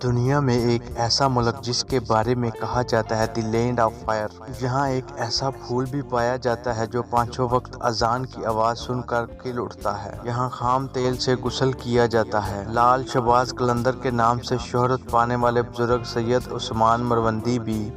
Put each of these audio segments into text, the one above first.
دنیا میں ایک ایسا ملک جس کے بارے میں کہا جاتا ہے دی لینڈ آف فائر۔ یہاں ایک ایسا پھول بھی پایا جاتا ہے جو پانچوں وقت اذان کی آواز سن کر کھل اٹھتا ہے۔ یہاں خام تیل سے غسل کیا جاتا ہے۔ لال شہباز قلندر کے نام سے شہرت پانے والے بزرگ سید عثمان مروندی بھی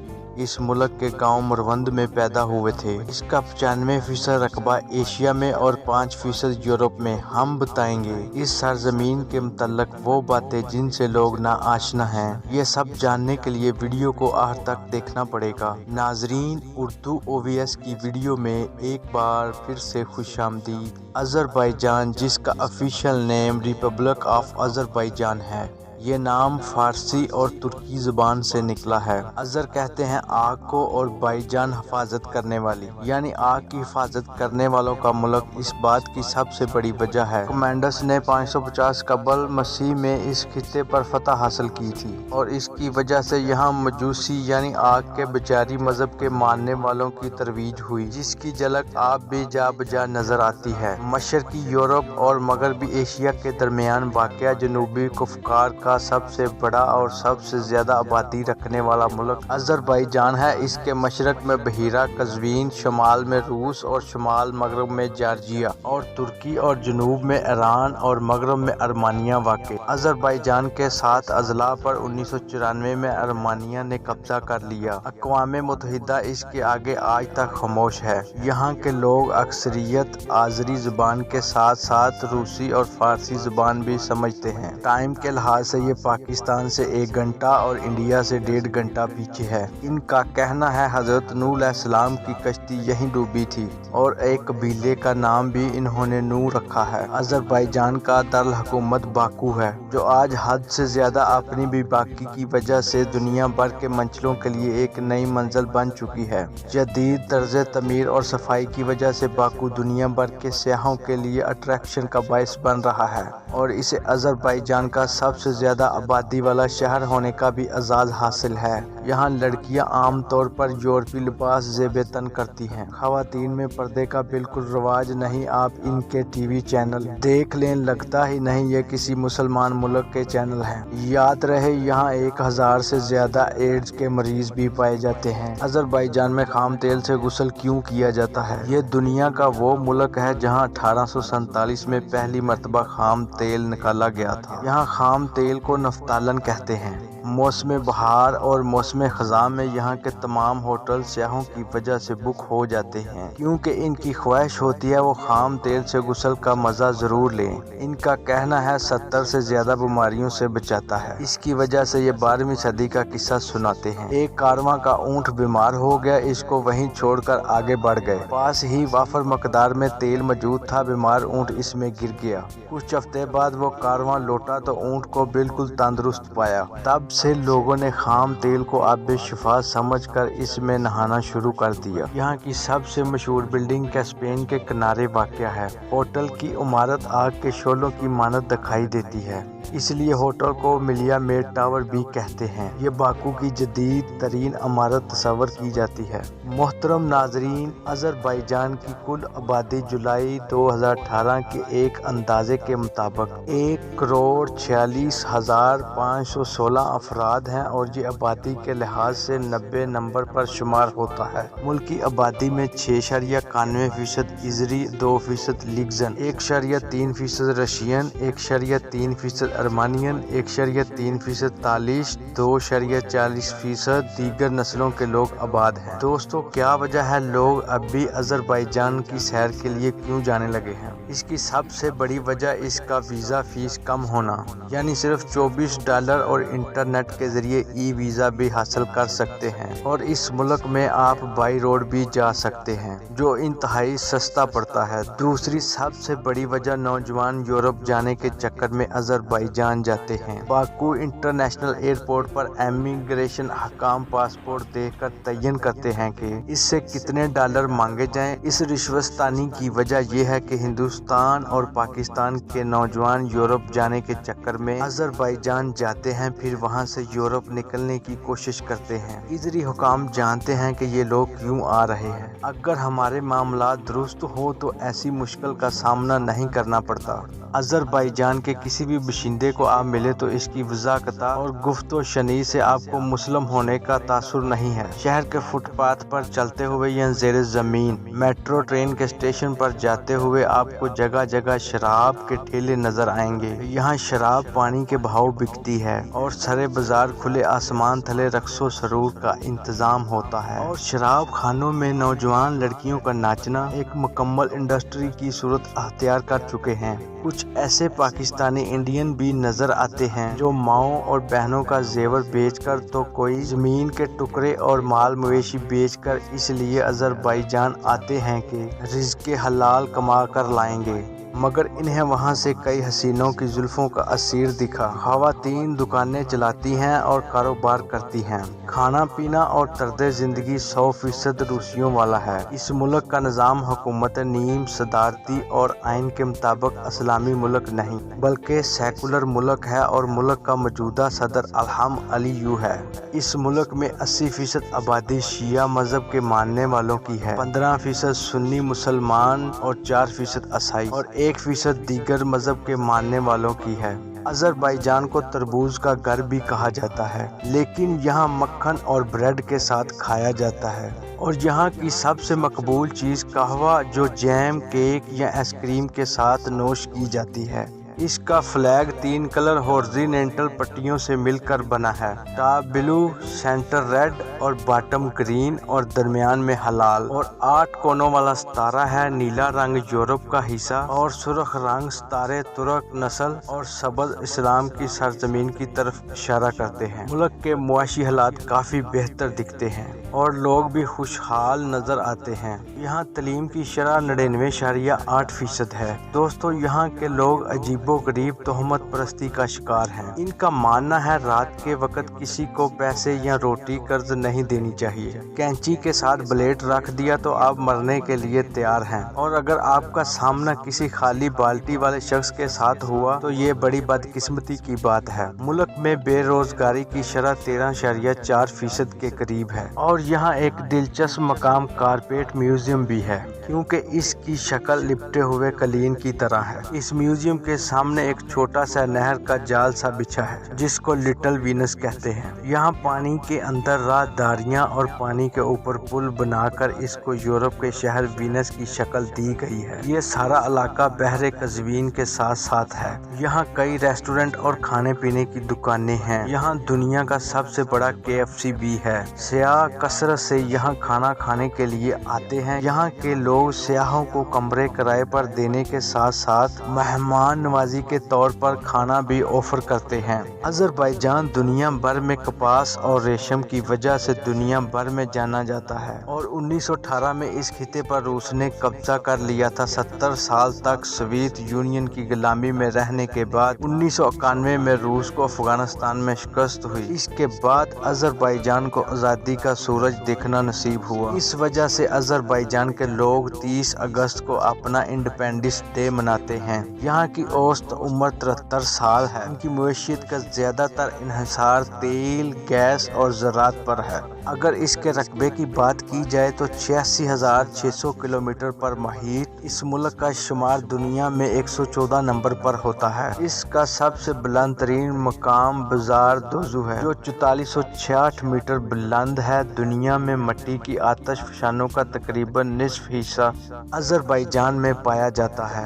اس ملک کے گاؤں مروند میں پیدا ہوئے تھے۔ اس کا 95% رقبہ ایشیا میں اور 5% یورپ میں۔ ہم بتائیں گے اس سرزمین کے متعلق وہ باتیں جن سے لوگ نا آشنا ہیں۔ یہ سب جاننے کے لیے ویڈیو کو آخر تک دیکھنا پڑے گا۔ ناظرین، اردو OVS کی ویڈیو میں ایک بار پھر سے خوش آمدید۔ آذربائیجان، جس کا official name republic of Azerbaijan ہے، یہ نام فارسی اور ترکی زبان سے نکلا ہے۔ آذر کہتے ہیں آگ کو اور بائیجان حفاظت کرنے والی، یعنی آگ کی حفاظت کرنے والوں کا ملک۔ اس بات کی سب سے بڑی وجہ ہے کمانڈرز نے 550 قبل مسیح میں اس خطے پر فتح حاصل کی تھی، اور اس کی وجہ سے یہاں مجوسی یعنی آگ کے بیچاری مذہب کے ماننے والوں کی ترویج ہوئی، جس کی جھلک اب بھی جا بجا نظر آتی ہے۔ مشرقی یورپ اور مغربی ایشیا کے درمیان واقع جنوبی قفقار کا سب سے بڑا اور سب سے زیادہ آبادی رکھنے والا ملک آذربائیجان ہے۔ اس کے مشرق میں بحیرہ قزوین، شمال میں روس اور شمال مغرب میں جارجیا اور ترکی، اور جنوب میں ایران اور مغرب میں ارمینیہ واقع۔ آذربائیجان کے 7 اضلاع پر 1994 میں ارمینیہ نے قبضہ کر لیا۔ اقوام متحدہ اس کے آگے آج تک خاموش ہے۔ یہاں کے لوگ اکثریت آذری زبان کے ساتھ ساتھ روسی اور فارسی زبان بھی سمجھتے ہیں۔ ٹائم کے لحاظ سے یہ پاکستان سے 1 گھنٹہ اور انڈیا سے 1.5 گھنٹہ پیچھے ہے۔ ان کا کہنا ہے حضرت نوح علیہ السلام کی کشتی یہیں ڈوبی تھی، اور ایک قبیلے کا نام بھی انہوں نے نوح رکھا ہے۔ آذربائیجان کا دارالحکومت باکو ہے، جو آج حد سے زیادہ اپنی بے باکی کی وجہ سے دنیا بھر کے منچلوں کے لیے ایک نئی منزل بن چکی ہے۔ جدید طرز تعمیر اور صفائی کی وجہ سے باکو دنیا بھر کے سیاحوں کے لیے اٹریکشن کا باعث بن رہا ہے، اور اسے آذربائیجان کا سب سے زیادہ آبادی والا شہر ہونے کا بھی اعزاز حاصل ہے۔ یہاں لڑکیاں عام طور پر یورپی لباس زیب تن کرتی ہیں۔ خواتین میں پردے کا بالکل رواج نہیں۔ آپ ان کے ٹی وی چینل دیکھ لیں، لگتا ہی نہیں یہ کسی مسلمان ملک کے چینل ہیں۔ یاد رہے، یہاں 1000 سے زیادہ ایڈز کے مریض بھی پائے جاتے ہیں۔ آذربائیجان میں خام تیل سے غسل کیوں کیا جاتا ہے؟ یہ دنیا کا وہ ملک ہے جہاں 1847 میں پہلی مرتبہ خام تیل نکالا گیا تھا۔ یہاں خام تیل کو نفتالن کہتے ہیں۔ موسم بہار اور موسم خزاں میں یہاں کے تمام ہوٹل سیاحوں کی وجہ سے بک ہو جاتے ہیں، کیونکہ ان کی خواہش ہوتی ہے وہ خام تیل سے غسل کا مزہ ضرور لیں۔ ان کا کہنا ہے 70 سے زیادہ بیماریوں سے بچاتا ہے۔ اس کی وجہ سے یہ 12ویں صدی کا قصہ سناتے ہیں۔ ایک کارواں کا اونٹ بیمار ہو گیا، اس کو وہیں چھوڑ کر آگے بڑھ گئے۔ پاس ہی وافر مقدار میں تیل موجود تھا، بیمار اونٹ اس میں گر گیا۔ کچھ ہفتے بعد وہ کارواں لوٹا تو اونٹ کو بالکل تندرست پایا۔ تب سے لوگوں نے خام تیل کو آب شفا سمجھ کر اس میں نہانا شروع کر دیا۔ یہاں کی سب سے مشہور بلڈنگ کیسپین کے کنارے واقع ہے۔ ہوٹل کی عمارت آگ کے شعلوں کی مانند دکھائی دیتی ہے، اس لیے ہوٹل کو ملیا میٹ ٹاور بھی کہتے ہیں۔ یہ باکو کی جدید ترین عمارت تصور کی جاتی ہے۔ محترم ناظرین، آذربائیجان کی کل آبادی جولائی 2018 کے ایک اندازے کے مطابق 1,46,516 افراد ہیں، اور یہ آبادی کے لحاظ سے 90 نمبر پر شمار ہوتا ہے۔ ملک کی آبادی میں 6.91% آذری، 2% لیگزن، 1.3% رشین، 1.3% ارمینین، 1.3% تالش، 2.40% دیگر نسلوں کے لوگ آباد ہیں۔ دوستو، کیا وجہ ہے لوگ اب بھی آذربائیجان کی سیر کے لیے کیوں جانے لگے ہیں؟ اس کی سب سے بڑی وجہ اس کا ویزا فیس کم ہونا، یعنی صرف $24 اور انٹرنیٹ کے ذریعے ای ویزا بھی حاصل کر سکتے ہیں، اور اس ملک میں آپ بائی روڈ بھی جا سکتے ہیں، جو انتہائی سستا پڑتا ہے۔ دوسری سب سے بڑی وجہ نوجوان یورپ جانے کے چکر میں آذربائیجان جاتے ہیں۔ باکو انٹرنیشنل ایئرپورٹ پر امیگریشن حکام پاسپورٹ دیکھ کر تعین کرتے ہیں کہ اس سے کتنے ڈالر مانگے جائیں۔ اس رشوتستانی کی وجہ یہ ہے کہ ہندوستان اور پاکستان کے نوجوان یورپ جانے کے چکر میں آذربائیجان جاتے ہیں، پھر وہاں سے یورپ نکلنے کی کوشش کرتے ہیں۔ آذری حکام جانتے ہیں کہ یہ لوگ کیوں آ رہے ہیں۔ اگر ہمارے معاملات درست ہو تو ایسی مشکل کا سامنا نہیں کرنا پڑتا۔ آذربائیجان کے کسی بھی بشیر باشندے کو آپ ملے تو اس کی وضاحت اور گفت و شنید سے آپ کو مسلم ہونے کا تاثر نہیں ہے۔ شہر کے فٹ پاتھ پر چلتے ہوئے یا زیر زمین میٹرو ٹرین کے اسٹیشن پر جاتے ہوئے آپ کو جگہ جگہ شراب کے ٹھیلے نظر آئیں گے۔ یہاں شراب پانی کے بہاؤ بکتی ہے اور سرے بازار کھلے آسمان تلے رقص و سرور کا انتظام ہوتا ہے، اور شراب خانوں میں نوجوان لڑکیوں کا ناچنا ایک مکمل انڈسٹری کی صورت اختیار کر چکے ہیں۔ کچھ ایسے پاکستانی انڈین بھی نظر آتے ہیں جو ماؤں اور بہنوں کا زیور بیچ کر تو کوئی زمین کے ٹکڑے اور مال مویشی بیچ کر اس لیے آذربائیجان آتے ہیں کہ رزق حلال کما کر لائیں گے، مگر انہیں وہاں سے کئی حسینوں کی زلفوں کا اسیر دکھا۔ خواتین دکانیں چلاتی ہیں اور کاروبار کرتی ہیں۔ کھانا پینا اور طرز زندگی 100% روسیوں والا ہے۔ اس ملک کا نظام حکومت نیم صدارتی اور آئین کے مطابق اسلامی ملک نہیں بلکہ سیکولر ملک ہے، اور ملک کا موجودہ صدر الہام علیہ ہے۔ اس ملک میں 80% آبادی شیعہ مذہب کے ماننے والوں کی ہے، 15% سنی مسلمان اور 4% عیسائی، اور 1% دیگر مذہب کے ماننے والوں کی ہے۔ آذربائیجان کو تربوز کا گھر بھی کہا جاتا ہے، لیکن یہاں مکھن اور بریڈ کے ساتھ کھایا جاتا ہے، اور یہاں کی سب سے مقبول چیز قہوہ جو جیم، کیک یا آئس کریم کے ساتھ نوش کی جاتی ہے۔ اس کا فلیگ 3 کلر ہورزینٹل پٹیوں سے مل کر بنا ہے، ٹاپ بلو، سینٹر ریڈ اور باٹم گرین، اور درمیان میں ہلال اور 8 کونوں والا ستارہ ہے۔ نیلا رنگ یورپ کا حصہ اور سرخ رنگ ستارے ترک نسل اور سبز اسلام کی سرزمین کی طرف اشارہ کرتے ہیں۔ ملک کے معاشی حالات کافی بہتر دکھتے ہیں اور لوگ بھی خوشحال نظر آتے ہیں۔ یہاں تعلیم کی شرح 99.8% ہے۔ دوستو، یہاں کے لوگ عجیب و غریب تہمت پرستی کا شکار ہیں۔ ان کا ماننا ہے رات کے وقت کسی کو پیسے یا روٹی قرض نہیں دینی چاہیے۔ کینچی کے ساتھ بلیڈ رکھ دیا تو آپ مرنے کے لیے تیار ہیں، اور اگر آپ کا سامنا کسی خالی بالٹی والے شخص کے ساتھ ہوا تو یہ بڑی بدقسمتی کی بات ہے۔ ملک میں بے روزگاری کی شرح 13.4% کے قریب ہے، اور یہاں ایک دلچسپ مقام کارپیٹ میوزیم بھی ہے، کیونکہ اس کی شکل لپٹے ہوئے قالین کی طرح ہے۔ اس میوزیم کے سامنے ایک چھوٹا سا نہر کا جال سا بچھا ہے جس کو لٹل وینس کہتے ہیں۔ یہاں پانی کے اندر راہداریاں اور پانی کے اوپر پل بنا کر اس کو یورپ کے شہر وینس کی شکل دی گئی ہے۔ یہ سارا علاقہ بحر قزوین کے ساتھ ساتھ ہے۔ یہاں کئی ریسٹورنٹ اور کھانے پینے کی دکانیں ہیں۔ یہاں دنیا کا سب سے بڑا KFC بھی ہے۔ سیاح کثرت سے یہاں کھانا کھانے کے لیے آتے ہیں۔ یہاں کے لوگ سیاحوں کو کمرے کرائے پر دینے کے ساتھ ساتھ مہمان نوازی کے طور پر کھانا بھی آفر کرتے ہیں۔ آذربائیجان دنیا بھر میں کپاس اور ریشم کی وجہ سے دنیا بھر میں جانا جاتا ہے، اور 1918 میں اس خطے پر روس نے قبضہ کر لیا تھا۔ 70 سال تک سوویت یونین کی غلامی میں رہنے کے بعد 1991 میں روس کو افغانستان میں شکست ہوئی۔ اس کے بعد آذربائیجان کو آزادی کا سورج دیکھنا نصیب ہوا۔ اس وجہ سے آذربائیجان کے لوگ 30 اگست کو اپنا انڈیپینڈنس ڈے مناتے ہیں۔ یہاں کی اوسط عمر 73 سال ہے۔ ان کی معیشت کا زیادہ تر انحصار تیل، گیس اور زراعت پر ہے۔ اگر اس کے رقبے کی بات کی جائے تو 86,600 کلومیٹر پر محیط اس ملک کا شمار دنیا میں 114 نمبر پر ہوتا ہے۔ اس کا سب سے بلند ترین مقام بازار دوزو ہے جو 4466 میٹر بلند ہے۔ دنیا میں مٹی کی آتش فشانوں کا تقریباً نصف حصہ آذربائیجان میں پایا جاتا ہے۔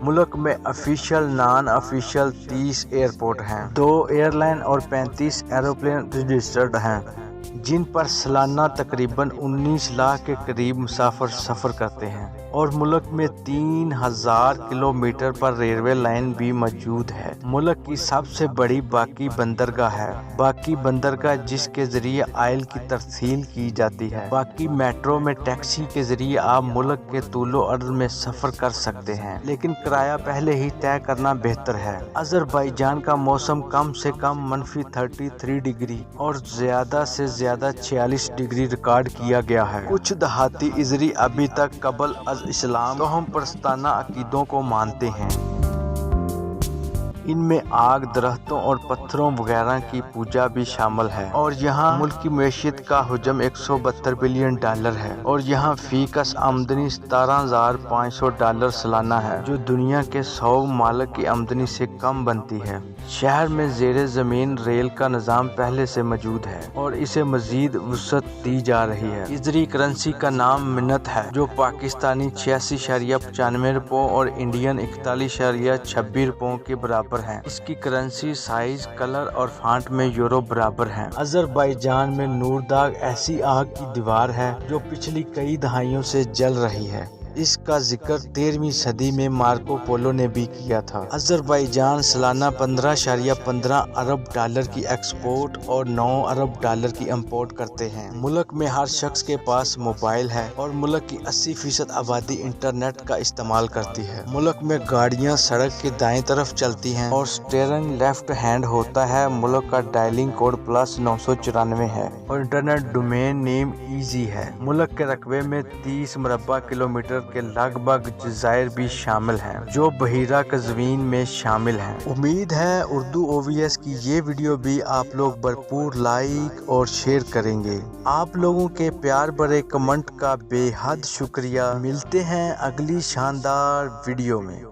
ملک میں آفیشل نان آفیشل 30 ایئرپورٹ ہیں، 2 ایئر لائن اور 35 ایروپلین رجسٹرڈ ہیں، جن پر سالانہ تقریباً 19 لاکھ کے قریب مسافر سفر کرتے ہیں، اور ملک میں 3000 کلومیٹر پر ریلوے لائن بھی موجود ہے۔ ملک کی سب سے بڑی باقی بندرگاہ ہے، باقی بندرگاہ جس کے ذریعے آئل کی ترسیل کی جاتی ہے۔ باقی میٹرو میں ٹیکسی کے ذریعے آپ ملک کے طول و عرض میں سفر کر سکتے ہیں، لیکن کرایہ پہلے ہی طے کرنا بہتر ہے۔ آذربائیجان کا موسم کم سے کم -33 ڈگری اور زیادہ سے زیادہ 46 ڈگری ریکارڈ کیا گیا ہے۔ کچھ دیہاتی ازری ابھی تک قبل از اسلام توہم پرستانہ عقیدوں کو مانتے ہیں۔ ان میں آگ، درختوں اور پتھروں وغیرہ کی پوجا بھی شامل ہے، اور یہاں ملکی معیشت کا حجم $172 بلین ہے، اور یہاں فی کس آمدنی $17,500 سالانہ ہے، جو دنیا کے 100 ممالک کی آمدنی سے کم بنتی ہے۔ شہر میں زیر زمین ریل کا نظام پہلے سے موجود ہے اور اسے مزید وسعت دی جا رہی ہے۔ ادھری کرنسی کا نام منت ہے، جو پاکستانی 86.95 روپوں اور انڈین 41.26 روپوں کے برابر ہے۔ اس کی کرنسی، سائز، کلر اور فانٹ میں یورو برابر ہیں۔ آذربائیجان میں نورداغ ایسی آگ کی دیوار ہے جو پچھلی کئی دہائیوں سے جل رہی ہے۔ اس کا ذکر 13ویں صدی میں مارکو پولو نے بھی کیا تھا۔ آذربائیجان سالانہ $15.15 ارب کی ایکسپورٹ اور $9 ارب کی امپورٹ کرتے ہیں۔ ملک میں ہر شخص کے پاس موبائل ہے اور ملک کی 80% آبادی انٹرنیٹ کا استعمال کرتی ہے۔ ملک میں گاڑیاں سڑک کے دائیں طرف چلتی ہیں اور سٹیئرنگ لیفٹ ہینڈ ہوتا ہے۔ ملک کا ڈائلنگ کوڈ +994 ہے اور انٹرنیٹ ڈومین نیم ایزی ہے۔ ملک کے رقبے میں 30 مربع کلومیٹر کے لگ بھگ جزائر بھی شامل ہیں، جو بحیرہ قزوین میں شامل ہیں۔ امید ہے اردو OVS کی یہ ویڈیو بھی آپ لوگ بھرپور لائک اور شیئر کریں گے۔ آپ لوگوں کے پیار بھرے کمنٹ کا بے حد شکریہ۔ ملتے ہیں اگلی شاندار ویڈیو میں۔